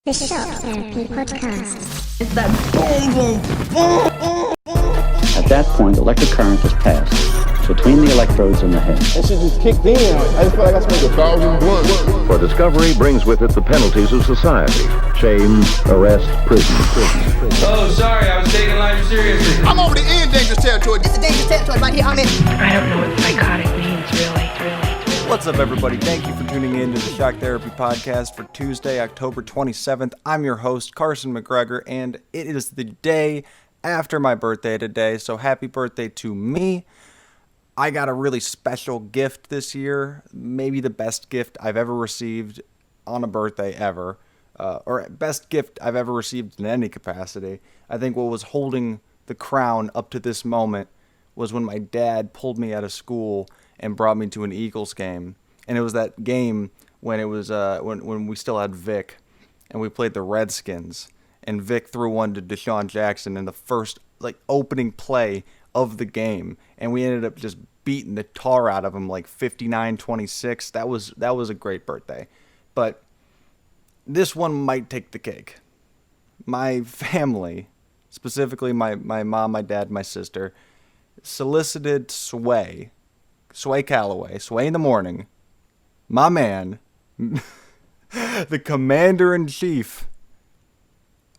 The Shock Therapy Podcast. It's that boom, boom, boom, boom. At that point, electric current is passed between the electrodes in the head. That shit just kicked in. I just feel like I smoked 1,000 blunts. For discovery brings with it the penalties of society. Shame, arrest, prison. Oh, sorry, I was taking life seriously. I'm over the end dangerous territory. This is dangerous territory right here. I'm in. I don't know what psychotic means, really. What's up, everybody? Thank you for tuning in to the Shock Therapy Podcast for Tuesday, October 27th. I'm your host, Carson McGregor, and it is the day after my birthday today, so happy birthday to me. I got a really special gift this year, maybe the best gift I've ever received on a birthday ever, or best gift I've ever received in any capacity. I think what was holding the crown up to this moment was when my dad pulled me out of school and brought me to an Eagles game. And it was that game when it was when we still had Vic and we played the Redskins, and Vic threw one to Deshaun Jackson in the first opening play of the game, and we ended up just beating the tar out of him 59-26. That was a great birthday. But this one might take the cake. My family, specifically my mom, my dad, my sister, solicited Sway Calloway, Sway in the Morning, my man, the commander-in-chief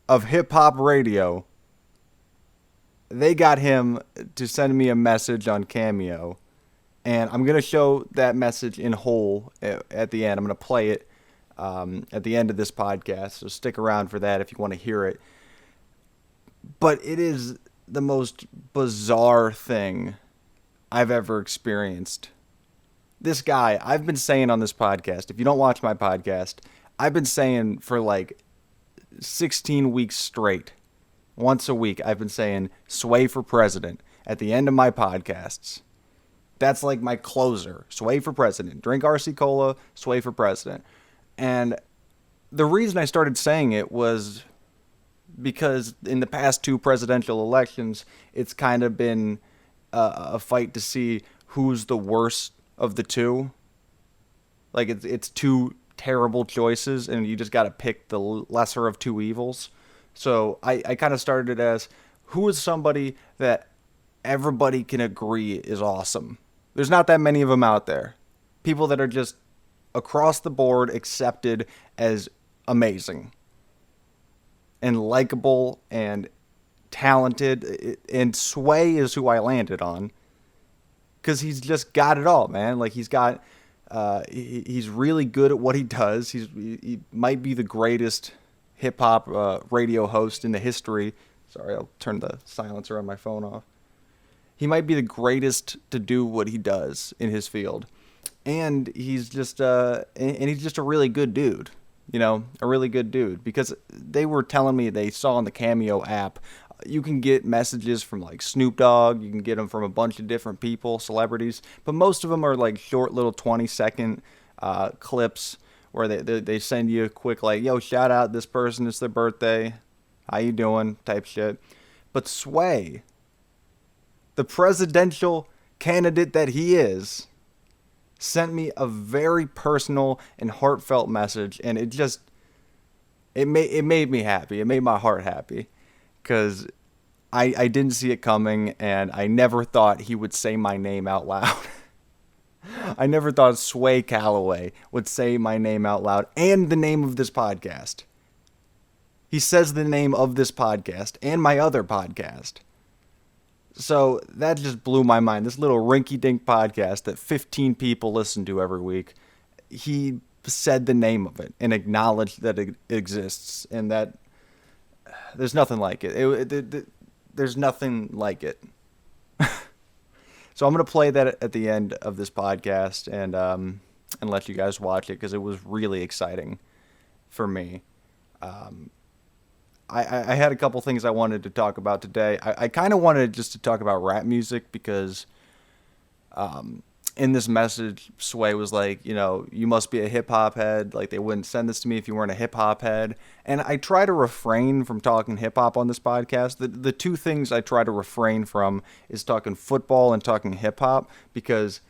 of hip-hop radio. They got him to send me a message on Cameo, and I'm going to show that message in whole at the end. I'm going to play it at the end of this podcast, so stick around for that if you want to hear it. But it is the most bizarre thing I've ever experienced. This guy, I've been saying on this podcast, if you don't watch my podcast, I've been saying for 16 weeks straight, once a week, I've been saying Sway for president at the end of my podcasts. That's my closer. Sway for president. Drink RC Cola, Sway for president. And the reason I started saying it was because in the past two presidential elections, it's kind of been a fight to see who's the worst of the two. It's two terrible choices, and you just got to pick the lesser of two evils. So I kind of started it as, who is somebody that everybody can agree is awesome? There's not that many of them out there. People that are just across the board accepted as amazing and likable and talented. And Sway is who I landed on, because he's just got it all, man. He's got he's really good at what he does. He might be the greatest hip-hop radio host in the history. Sorry, I'll turn the silencer on my phone off. He might be the greatest to do what he does in his field. And he's just a really good dude. A really good dude. Because they were telling me they saw on the Cameo app, you can get messages from Snoop Dogg. You can get them from a bunch of different people, celebrities. But most of them are short little 20-second clips where they send you a quick yo, shout out this person, it's their birthday, how you doing, type shit. But Sway, the presidential candidate that he is, sent me a very personal and heartfelt message, and it made me happy. It made my heart happy, because I didn't see it coming, and I never thought he would say my name out loud. I never thought Sway Calloway would say my name out loud, and the name of this podcast. He says the name of this podcast and my other podcast. So that just blew my mind. This little rinky-dink podcast that 15 people listen to every week, he said the name of it and acknowledged that it exists, and that there's nothing like it. There's nothing like it. So I'm going to play that at the end of this podcast and let you guys watch it, because it was really exciting for me. I had a couple things I wanted to talk about today. I kind of wanted just to talk about rap music, because in this message, Sway was you must be a hip-hop head. They wouldn't send this to me if you weren't a hip-hop head. And I try to refrain from talking hip-hop on this podcast. The two things I try to refrain from is talking football and talking hip-hop, because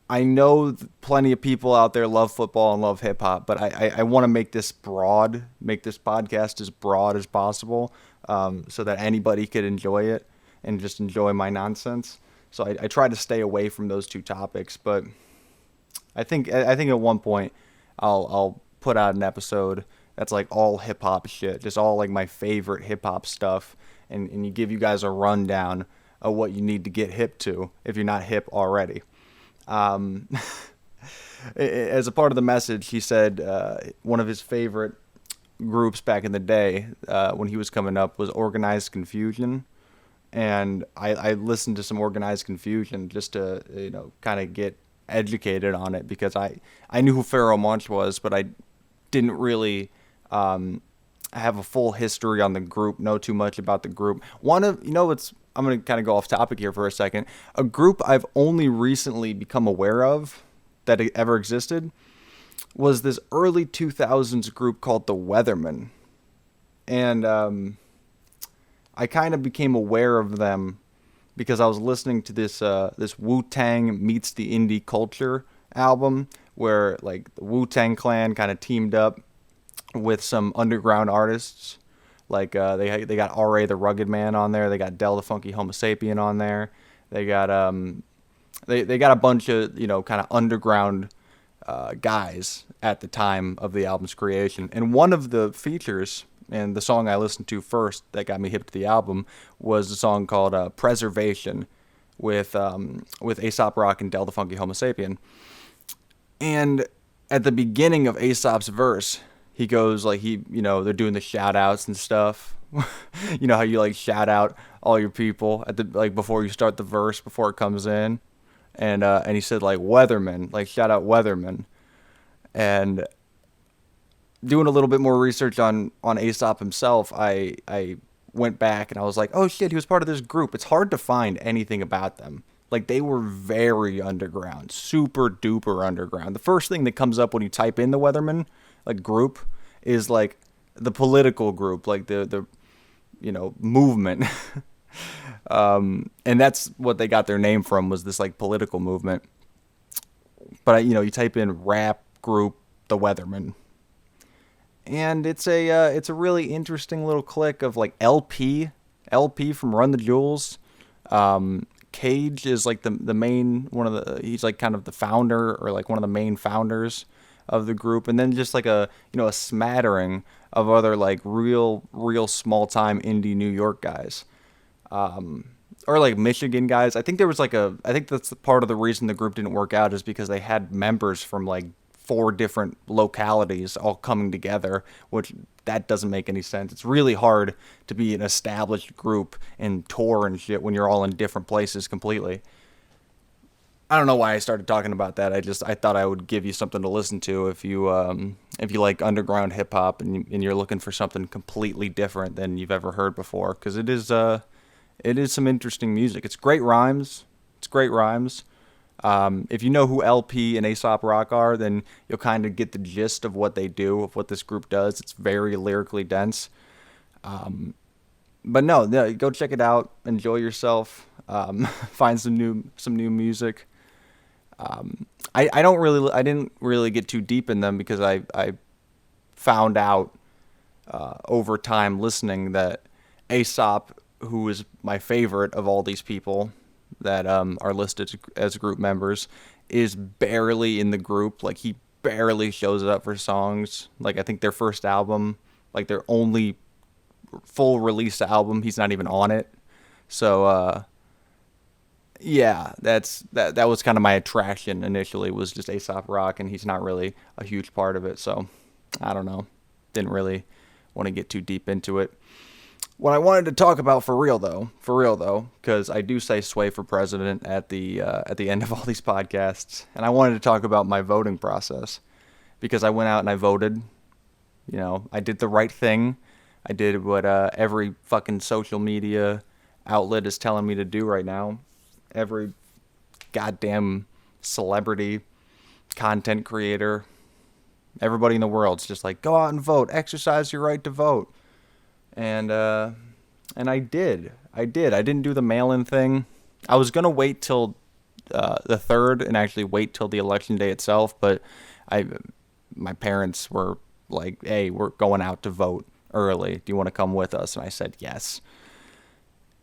I know plenty of people out there love football and love hip hop, but I want to make this broad, make this podcast as broad as possible, so that anybody could enjoy it and just enjoy my nonsense. So I try to stay away from those two topics, but I think at one point I'll put out an episode that's like all hip hop shit, just all like my favorite hip hop stuff, and you give you guys a rundown of what you need to get hip to if you're not hip already. As a part of the message, he said one of his favorite groups back in the day when he was coming up was Organized Confusion. And I listened to some Organized Confusion just to, kind of get educated on it, because I knew who Pharaoh Monch was, but I didn't really have a full history on the group, know too much about the group. I'm going to kind of go off topic here for a second. A group I've only recently become aware of that it ever existed was this early 2000s group called the Weathermen. And I kind of became aware of them because I was listening to this Wu-Tang Meets the Indie Culture album, where like the Wu-Tang Clan kind of teamed up with some underground artists. Like they got R.A. the Rugged Man on there. They got Del the Funky Homo Sapien on there. They got they got a bunch of kind of underground guys at the time of the album's creation. And one of the features, and the song I listened to first that got me hip to the album, was a song called "Preservation" with Aesop Rock and Del the Funky Homo Sapien. And at the beginning of Aesop's verse, he goes like they're doing the shout outs and stuff. You know how you like shout out all your people at the before you start the verse, before it comes in. And he said like Weatherman, like shout out Weatherman. And doing a little bit more research on Aesop himself, I went back and I was like, oh shit, he was part of this group. It's hard to find anything about them. Like, they were very underground, super duper underground. The first thing that comes up when you type in the Weatherman like group is like the political group, like the movement. And that's what they got their name from, was this like political movement. But you type in rap group the Weatherman, and it's a really interesting little clique of like LP from Run the Jewels. Cage is like the main he's like kind of the founder, or like one of the main founders of the group, and then just like a smattering of other like real small time indie New York guys, or like Michigan guys. I think there was I think that's part of the reason the group didn't work out, is because they had members from like 4 different localities all coming together, which that doesn't make any sense. It's really hard to be an established group and tour and shit when you're all in different places completely. I don't know why I started talking about that. I thought I would give you something to listen to if you like underground hip hop and you're looking for something completely different than you've ever heard before, because it is some interesting music. It's great rhymes. If you know who LP and Aesop Rock are, then you'll kind of get the gist of what they do, of what this group does. It's very lyrically dense. But no, go check it out. Enjoy yourself. Find some new music. I didn't really get too deep in them, because I found out over time listening that Aesop, who is my favorite of all these people that are listed as group members, is barely in the group. Like, he barely shows up for songs. Like, I think their first album, like their only full release album, he's not even on it. So yeah, that was kind of my attraction initially, was just Aesop Rock, and he's not really a huge part of it. So I don't know, didn't really want to get too deep into it. What I wanted to talk about for real though, because I do say sway for president at the end of all these podcasts, and I wanted to talk about my voting process, because I went out and I voted. I did the right thing. I did what every fucking social media outlet is telling me to do right now. Every goddamn celebrity, content creator, everybody in the world's just like, go out and vote, exercise your right to vote. And I did. I didn't do the mail-in thing. I was going to wait till the 3rd and actually wait till the election day itself. But my parents were like, hey, we're going out to vote early. Do you want to come with us? And I said yes.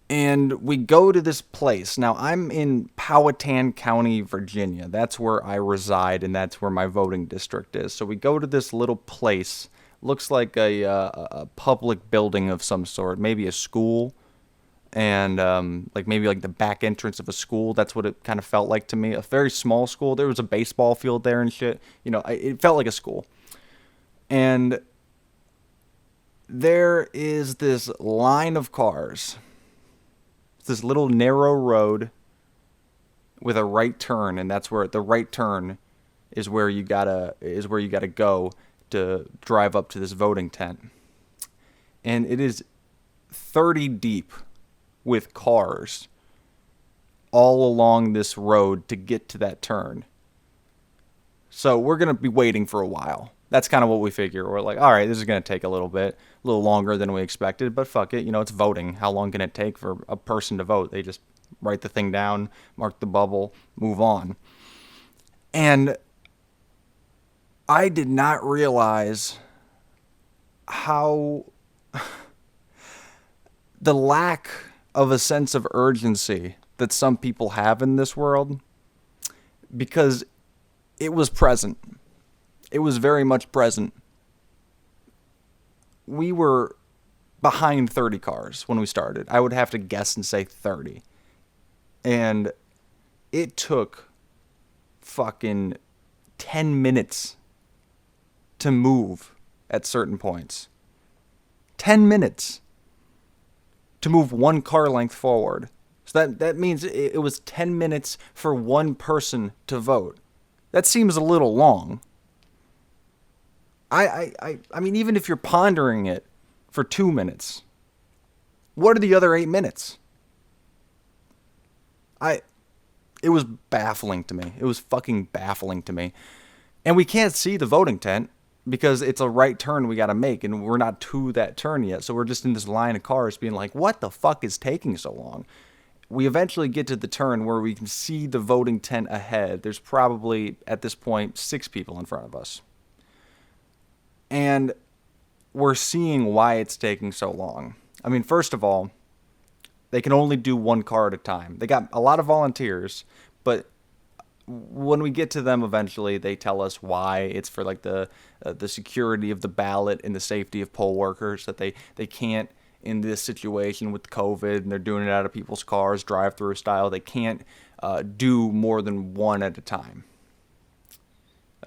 And we go to this place. Now, I'm in Powhatan County, Virginia. That's where I reside, and that's where my voting district is. So we go to this little place. Looks like a public building of some sort, maybe a school, and maybe the back entrance of a school. That's what it kind of felt like to me. A very small school. There was a baseball field there and shit. It felt like a school. And there is this line of cars. This little narrow road with a right turn, and that's where the right turn is where you gotta go to drive up to this voting tent. And it is 30 deep with cars all along this road to get to that turn. So we're gonna be waiting for a while. That's kind of what we figure. We're like, all right, this is going to take a little longer than we expected, but fuck it. It's voting. How long can it take for a person to vote? They just write the thing down, mark the bubble, move on. And I did not realize how the lack of a sense of urgency that some people have in this world, because it was present. It was very much present. We were behind 30 cars when we started. I would have to guess and say 30. And it took fucking 10 minutes to move at certain points. 10 minutes to move one car length forward. So that means it was 10 minutes for one person to vote. That seems a little long. I mean, even if you're pondering it for 2 minutes, what are the other 8 minutes? It was baffling to me. It was fucking baffling to me. And we can't see the voting tent because it's a right turn we got to make, and we're not to that turn yet. So we're just in this line of cars being like, what the fuck is taking so long? We eventually get to the turn where we can see the voting tent ahead. There's probably, at this point, 6 people in front of us. And we're seeing why it's taking so long. I mean, first of all, they can only do one car at a time. They got a lot of volunteers, but when we get to them eventually, they tell us why. It's for the security of the ballot and the safety of poll workers, that they can't, in this situation with COVID, and they're doing it out of people's cars, drive-through style, they can't do more than one at a time.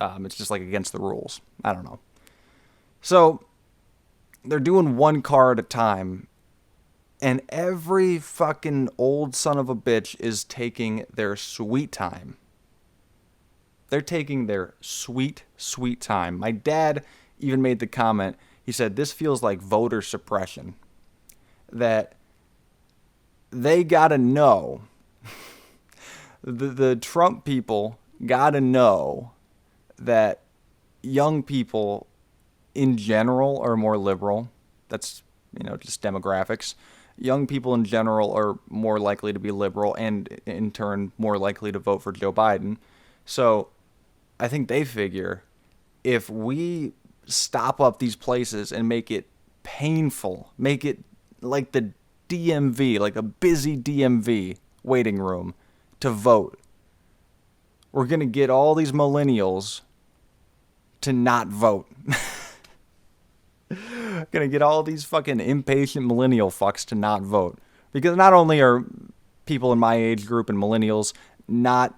It's just against the rules. I don't know. So they're doing one car at a time, and every fucking old son of a bitch is taking their sweet time. They're taking their sweet, sweet time. My dad even made the comment, he said, this feels like voter suppression. That they gotta know, the Trump people gotta know that young people in general are more liberal. That's, just demographics. Young people in general are more likely to be liberal and in turn more likely to vote for Joe Biden. So I think they figure if we stop up these places and make it painful, make it like the DMV, like a busy DMV waiting room to vote, we're going to get all these millennials to not vote. Gonna get all these fucking impatient millennial fucks to not vote. Because not only are people in my age group and millennials not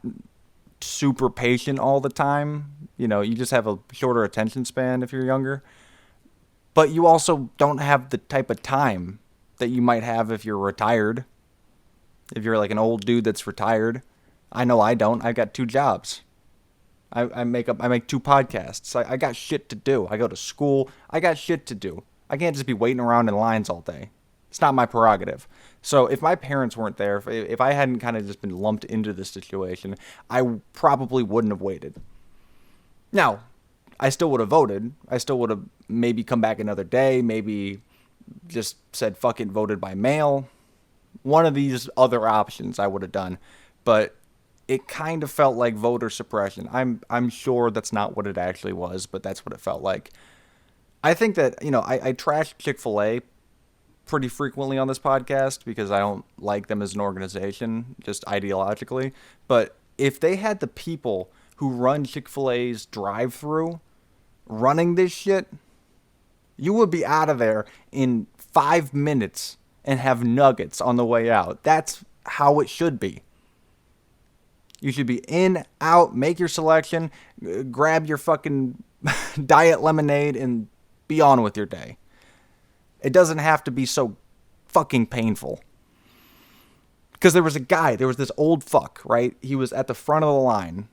super patient all the time, you just have a shorter attention span if you're younger, but you also don't have the type of time that you might have if you're retired. If you're like an old dude that's retired. I know I don't. I've got 2 jobs. I make 2 podcasts. I got shit to do. I go to school. I got shit to do. I can't just be waiting around in lines all day. It's not my prerogative. So if my parents weren't there, if I hadn't kind of just been lumped into this situation, I probably wouldn't have waited. Now, I still would have voted. I still would have maybe come back another day, maybe just said fuck it, voted by mail. One of these other options I would have done. But it kind of felt like voter suppression. I'm sure that's not what it actually was, but that's what it felt like. I think that, I trash Chick-fil-A pretty frequently on this podcast because I don't like them as an organization, just ideologically. But if they had the people who run Chick-fil-A's drive-thru running this shit, you would be out of there in 5 minutes and have nuggets on the way out. That's how it should be. You should be in, out, make your selection, grab your fucking diet lemonade, and be on with your day. It doesn't have to be so fucking painful. Because there was this old fuck, right? He was at the front of the line.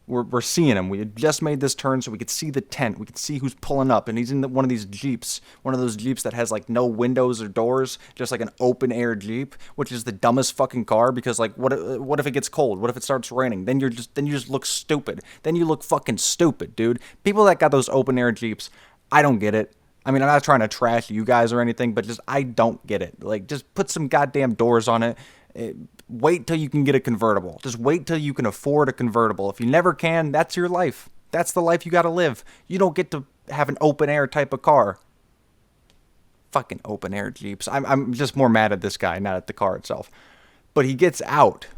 We're seeing him. We had just made this turn so we could see the tent. We could see who's pulling up. And he's in one of these Jeeps. One of those Jeeps that has, like, no windows or doors. Just like an open-air Jeep. Which is the dumbest fucking car. Because, like, what if it gets cold? What if it starts raining? Then you just look stupid. Then you look fucking stupid, dude. People that got those open-air Jeeps, I don't get it. I mean, I'm not trying to trash you guys or anything. But just, I don't get it. Like, just put some goddamn doors on it. Wait till you can get a convertible. Just wait till you can afford a convertible. If you never can, that's your life. That's the life you gotta live. You don't get to have an open air type of car. Fucking open air Jeeps. I'm just more mad at this guy, not at the car itself. But he gets out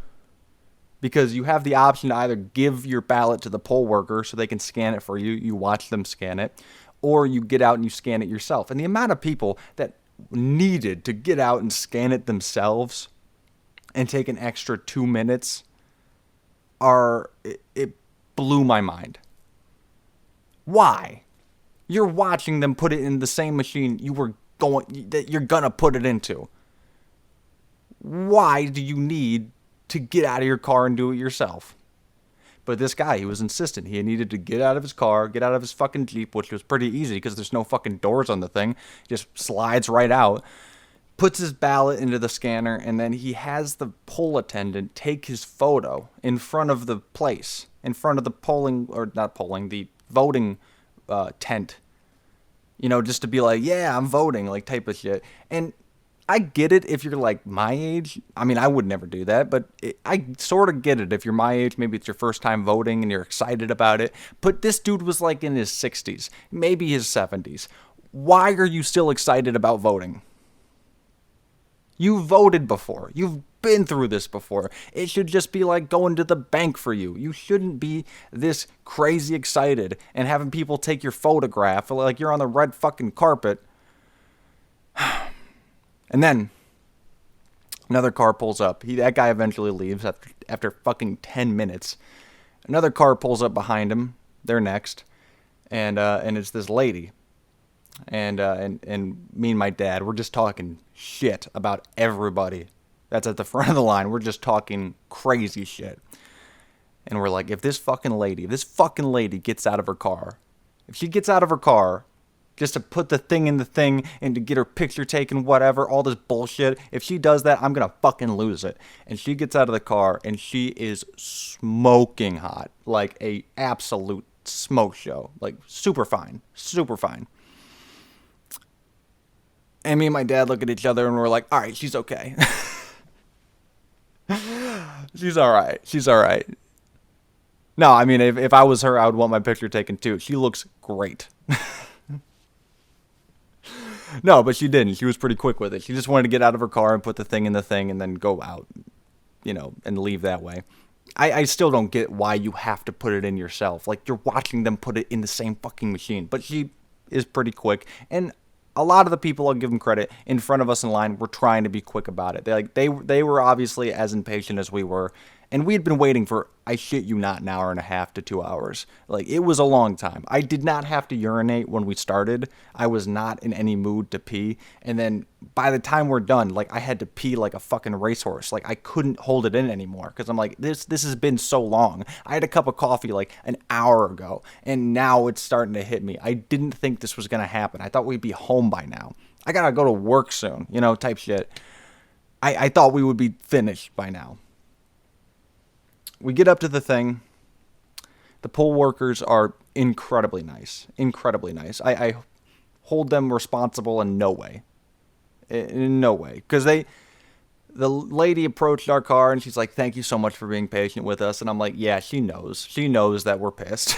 because you have the option to either give your ballot to the poll worker so they can scan it for you. You watch them scan it. Or you get out and you scan it yourself. And the amount of people that needed to get out and scan it themselves and take an extra 2 minutes it blew my mind. Why? You're watching them put it in the same machine that you're gonna put it into. Why do you need to get out of your car and do it yourself? But this guy, he was insistent. He needed to get out of his car, get out of his fucking Jeep, which was pretty easy because there's no fucking doors on the thing. He just slides right out. Puts his ballot into the scanner, and then he has the poll attendant take his photo in front of the place, in front of the the voting tent. Just to be like, yeah, I'm voting, like type of shit. And I get it if you're like my age. I mean, I would never do that, but I sort of get it if you're my age. Maybe it's your first time voting and you're excited about it. But this dude was like in his 60s, maybe his 70s. Why are you still excited about voting? You voted before. You've been through this before. It should just be like going to the bank for you. You shouldn't be this crazy excited and having people take your photograph like you're on the red fucking carpet. And then another car pulls up. That guy eventually leaves after fucking 10 minutes. Another car pulls up behind him. They're next. And it's this lady. And me and my dad, we're just talking shit about everybody that's at the front of the line. We're just talking crazy shit. And we're like, if this fucking lady gets out of her car, if she gets out of her car just to put the thing in the thing and to get her picture taken, whatever, all this bullshit, if she does that, I'm going to fucking lose it. And she gets out of the car and she is smoking hot, like a absolute smoke show, like super fine. And me and my dad look at each other and we're like, all right, she's okay. She's all right. No, I mean, if I was her, I would want my picture taken too. She looks great. No, but she didn't. She was pretty quick with it. She just wanted to get out of her car and put the thing in the thing and then go out, and leave that way. I still don't get why you have to put it in yourself. Like, you're watching them put it in the same fucking machine. But she is pretty quick. And a lot of the people, I'll give them credit, in front of us in line were trying to be quick about it. They were obviously as impatient as we were. And we had been waiting for, I shit you not, an hour and a half to 2 hours. Like, it was a long time. I did not have to urinate when we started. I was not in any mood to pee. And then by the time we're done, like, I had to pee like a fucking racehorse. Like, I couldn't hold it in anymore because I'm like, this has been so long. I had a cup of coffee like an hour ago, and now it's starting to hit me. I didn't think this was going to happen. I thought we'd be home by now. I got to go to work soon, type shit. I thought we would be finished by now. We get up to the thing. The poll workers are incredibly nice. I hold them responsible in no way. Because the lady approached our car and she's like, "Thank you so much for being patient with us." And I'm like, "Yeah, she knows. She knows that we're pissed.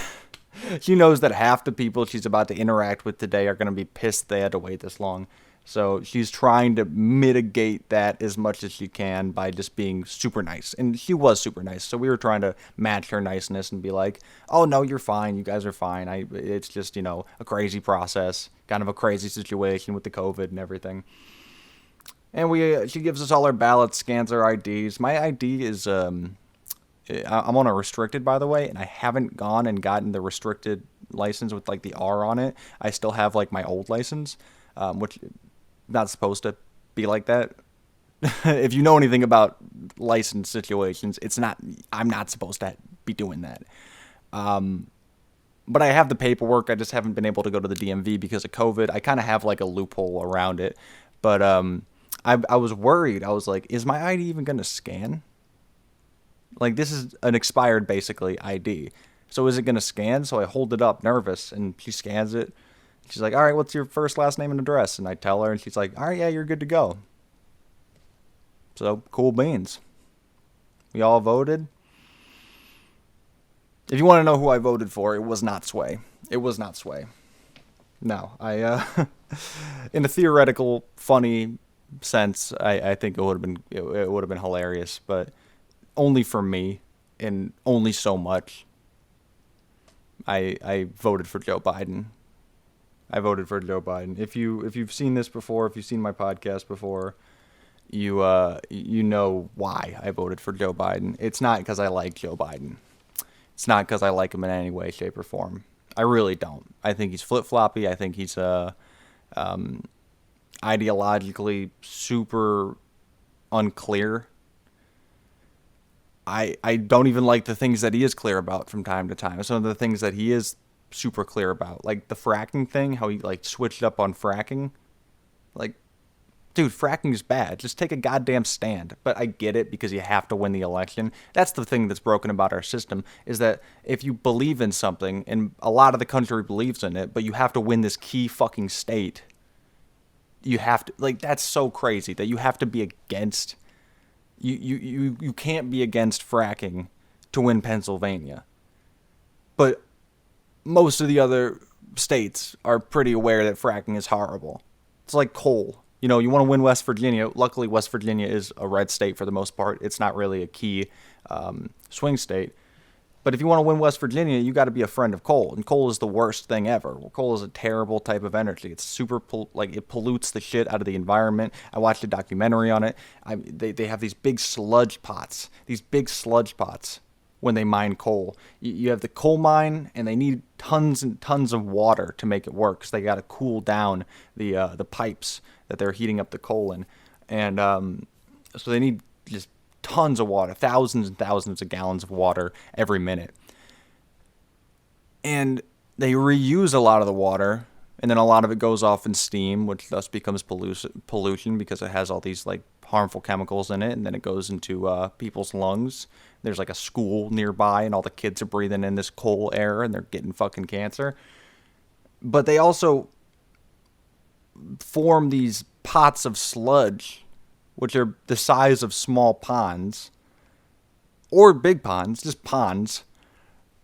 She knows that half the people she's about to interact with today are going to be pissed they had to wait this long." So she's trying to mitigate that as much as she can by just being super nice. And she was super nice. So we were trying to match her niceness and be like, "Oh, no, you're fine. You guys are fine. It's just, a crazy process, kind of a crazy situation with the COVID and everything." And she gives us all our ballots, scans our IDs. My ID is, I'm on a restricted, by the way, and I haven't gone and gotten the restricted license with, like, the R on it. I still have, like, my old license, which not supposed to be like that. If you know anything about license situations, I'm not supposed to be doing that. But I have the paperwork. I just haven't been able to go to the DMV because of COVID. I kind of have like a loophole around it. But I was worried. I was like, is my ID even going to scan? Like, this is an expired, basically, ID. So is it going to scan? So I hold it up, nervous, and she scans it. She's like, "All right, what's your first, last name, and address?" And I tell her, and she's like, "All right, yeah, you're good to go." So, cool beans. We all voted. If you want to know who I voted for, it was not Sway. It was not Sway. No, in a theoretical, funny sense, I think it would have been hilarious, but only for me, and only so much. I voted for Joe Biden. I voted for Joe Biden. If you've seen this before, if you've seen my podcast before, you know why I voted for Joe Biden. It's not because I like Joe Biden. It's not because I like him in any way, shape, or form. I really don't. I think he's flip-floppy. I think he's ideologically super unclear. I don't even like the things that he is clear about from time to time. Some of the things that he is super clear about, like the fracking thing, how he like switched up on fracking. Like, dude, fracking is bad. Just take a goddamn stand. But I get it because you have to win the election. That's the thing that's broken about our system, is that if you believe in something, and a lot of the country believes in it, but you have to win this key fucking state, you have to, like, that's so crazy that you have to be against, you can't be against fracking to win Pennsylvania. But most of the other states are pretty aware that fracking is horrible. It's like coal. You want to win West Virginia. Luckily, West Virginia is a red state for the most part. It's not really a key swing state. But if you want to win West Virginia, you got to be a friend of coal. And coal is the worst thing ever. Coal is a terrible type of energy. It's super, it pollutes the shit out of the environment. I watched a documentary on it. They have these big sludge pots. When they mine coal. You have the coal mine, and they need tons and tons of water to make it work, because they got to cool down the pipes that they're heating up the coal in. And so they need just tons of water, thousands and thousands of gallons of water every minute. And they reuse a lot of the water, and then a lot of it goes off in steam, which thus becomes pollution because it has all these like harmful chemicals in it, and then it goes into people's lungs. There's like a school nearby, and all the kids are breathing in this coal air, and they're getting fucking cancer. But they also form these pots of sludge, which are the size of small ponds, or big ponds, just ponds,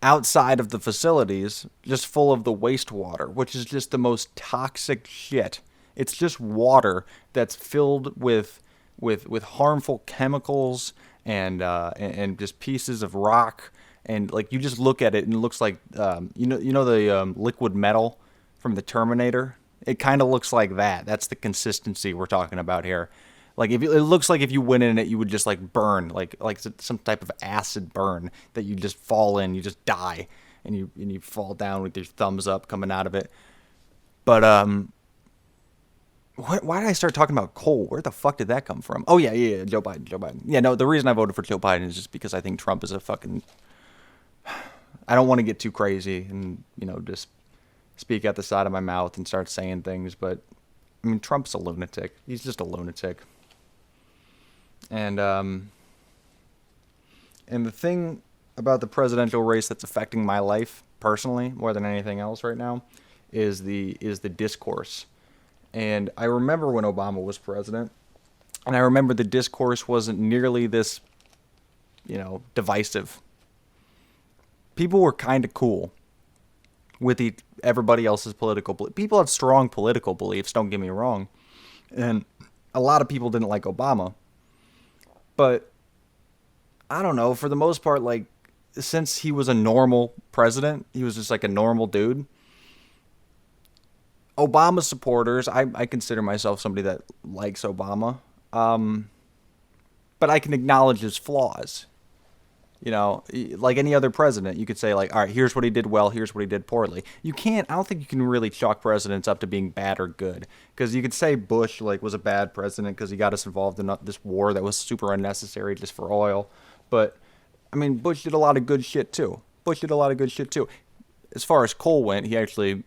outside of the facilities, just full of the wastewater, which is just the most toxic shit. It's just water that's filled with harmful chemicals and just pieces of rock, and like you just look at it and it looks like the liquid metal from the Terminator. It kind of looks like that. That's the consistency we're talking about here. Like it looks like if you went in it, you would just like burn, like some type of acid burn that you just fall in, you just die, and you fall down with your thumbs up coming out of it. But why did I start talking about coal? Where the fuck did that come from? Oh, yeah, Joe Biden. Yeah, no, the reason I voted for Joe Biden is just because I think Trump is a fucking... I don't want to get too crazy and, just speak out the side of my mouth and start saying things, but, I mean, Trump's a lunatic. He's just a lunatic. And the thing about the presidential race that's affecting my life, personally, more than anything else right now, is the discourse. And I remember when Obama was president, And I remember the discourse wasn't nearly this, divisive. People were kind of cool with everybody else's political beliefs. People have strong political beliefs, don't get me wrong. And a lot of people didn't like Obama. But I don't know, for the most part, like, since he was a normal president, he was just like a normal dude. Obama supporters, I consider myself somebody that likes Obama. But I can acknowledge his flaws. Like any other president, you could say, like, all right, here's what he did well, here's what he did poorly. I don't think you can really chalk presidents up to being bad or good. Because you could say Bush, like, was a bad president because he got us involved in this war that was super unnecessary just for oil. But, I mean, Bush did a lot of good shit, too. As far as coal went, he actually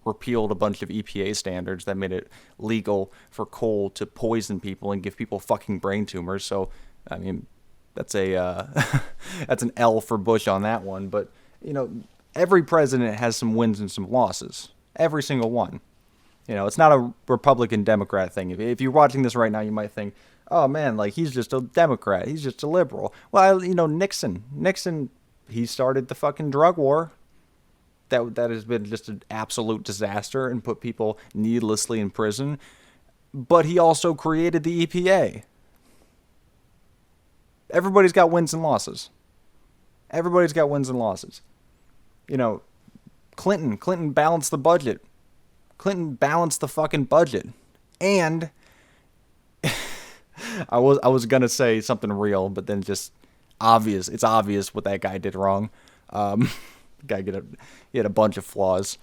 repealed a bunch of EPA standards that made it legal for coal to poison people and give people fucking brain tumors. So, I mean, that's that's an L for Bush on that one. But, every president has some wins and some losses. Every single one. It's not a Republican-Democrat thing. If you're watching this right now, you might think, oh, man, like, he's just a Democrat. He's just a liberal. Well, Nixon, he started the fucking drug war. That has been just an absolute disaster and put people needlessly in prison. But he also created the EPA. Everybody's got wins and losses. Clinton balanced the budget. Clinton balanced the fucking budget. And I was gonna say something real, but then just obvious. It's obvious what that guy did wrong. He had a bunch of flaws.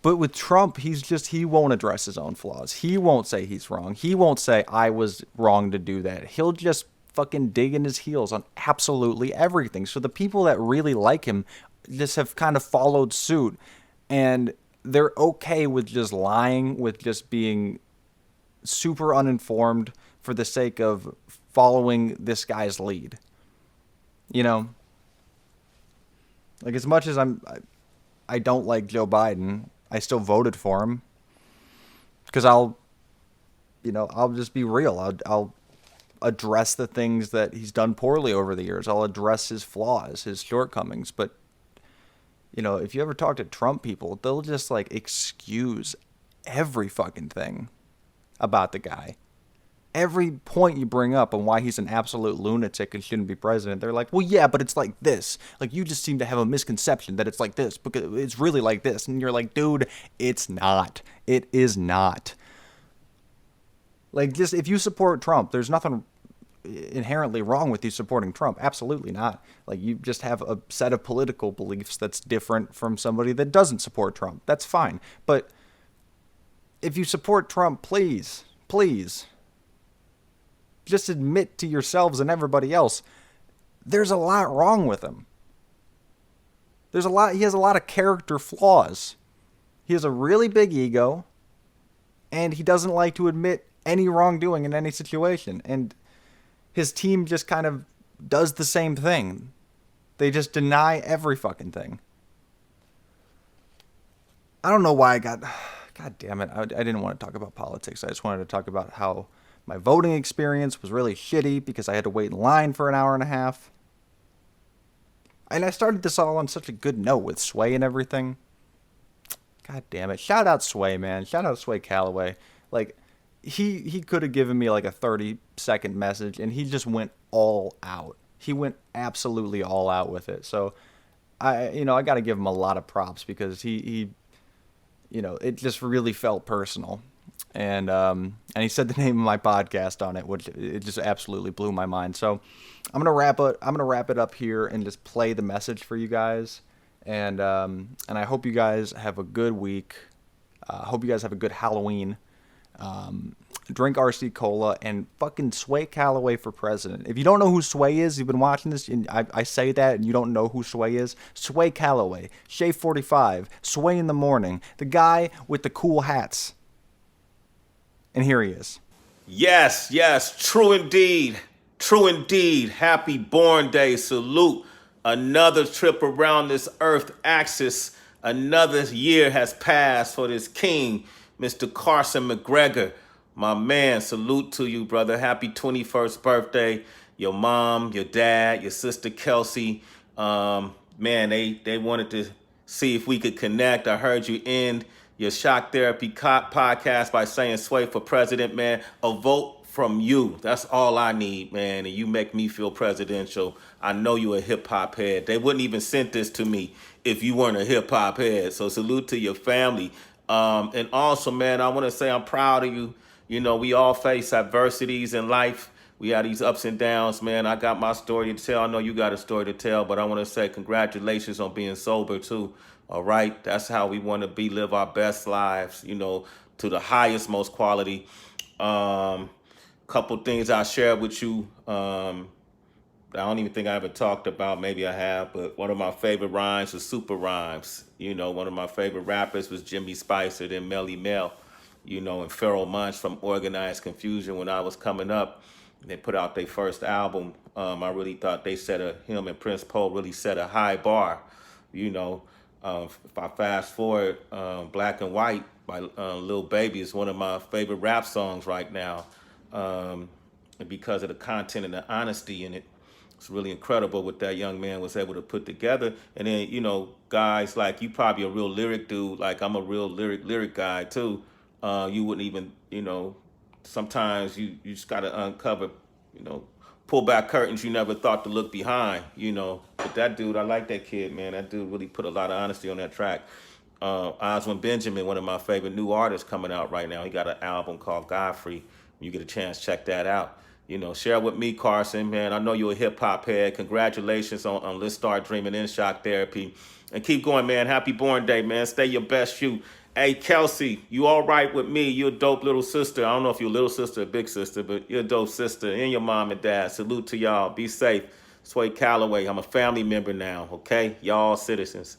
But with Trump, he won't address his own flaws. He won't say he's wrong. He won't say I was wrong to do that. He'll just fucking dig in his heels on absolutely everything. So the people that really like him just have kind of followed suit, and they're okay with just lying, with just being super uninformed for the sake of following this guy's lead. Like, as much as I don't like Joe Biden, I still voted for him because I'll just be real. I'll address the things that he's done poorly over the years. I'll address his flaws, his shortcomings. But, if you ever talk to Trump people, they'll just, like, excuse every fucking thing about the guy. Every point you bring up on why he's an absolute lunatic and shouldn't be president, they're like, well, yeah, but it's like this. Like, you just seem to have a misconception that it's like this because it's really like this. And you're like, dude, it's not. It is not. Like, just if you support Trump, there's nothing inherently wrong with you supporting Trump. Absolutely not. Like, you just have a set of political beliefs that's different from somebody that doesn't support Trump. That's fine. But if you support Trump, please, just admit to yourselves and everybody else, there's a lot wrong with him. He has a lot of character flaws. He has a really big ego, and he doesn't like to admit any wrongdoing in any situation. And his team just kind of does the same thing. They just deny every fucking thing. I don't know why God damn it. I didn't want to talk about politics. I just wanted to talk about how my voting experience was really shitty because I had to wait in line for an hour and a half. And I started this all on such a good note with Sway and everything. God damn it. Shout out Sway, man. Shout out Sway Calloway. Like, he could have given me like a 30-second message, and he just went all out. He went absolutely all out with it. So, I got to give him a lot of props because he it just really felt personal. And he said the name of my podcast on it, which it just absolutely blew my mind. So I'm gonna wrap it up here and just play the message for you guys. And I hope you guys have a good week. Hope you guys have a good Halloween. Drink RC Cola and fucking Sway Calloway for president. If you don't know who Sway is, you've been watching this, and I say that and you don't know who Sway is. Sway Calloway, Shave 45, Sway in the Morning, the guy with the cool hats. And here he is. Yes, true indeed. Happy Born Day. Salute. Another trip around this earth axis. Another year has passed for this king, Mr. Carson McGregor. My man, salute to you, brother. Happy 21st birthday. Your mom, your dad, your sister Kelsey. Man, they wanted to see if we could connect. I heard you end your Shock Therapy podcast by saying sway for president, man. A vote from you. That's all I need, man. And you make me feel presidential. I know you a hip hop head. They wouldn't even send this to me if you weren't a hip hop head. So salute to your family. And also, man, I want to say I'm proud of you. You know, we all face adversities in life. We have these ups and downs, man. I got my story to tell. I know you got a story to tell, but I want to say congratulations on being sober too. All right, that's how we want to be, live our best lives, you know, to the highest, most quality. Couple things I shared with you. I don't even think I ever talked about. Maybe I have, but one of my favorite rhymes was Super Rhymes. You know, one of my favorite rappers was Jimmy Spicer, then Melly Mel. You know, and Pharoah Monch from Organized Confusion when I was coming up. They put out their first album. I really thought him and Prince Poe really set a high bar. You know, if I fast forward, Black and White by Lil Baby is one of my favorite rap songs right now. And because of the content and the honesty in it, it's really incredible what that young man was able to put together. And then, you know, guys like you probably a real lyric dude. Like I'm a real lyric guy too. You wouldn't even, you know, sometimes you just got to uncover, you know, pull back curtains you never thought to look behind, you know. But that dude, I like that kid, man. That dude really put a lot of honesty on that track. Oswin Benjamin, one of my favorite new artists coming out right now. He got an album called Godfrey. When you get a chance, check that out. You know, share with me, Carson, man. I know you're a hip-hop head. Congratulations on Let's Start Dreaming in Shock Therapy. And keep going, man. Happy born day, man. Stay your best you. Hey, Kelsey, you all right with me? You're a dope little sister. I don't know if you're a little sister or big sister, but you're a dope sister. And your mom and dad. Salute to y'all. Be safe. Sway Calloway. I'm a family member now, okay? Y'all citizens.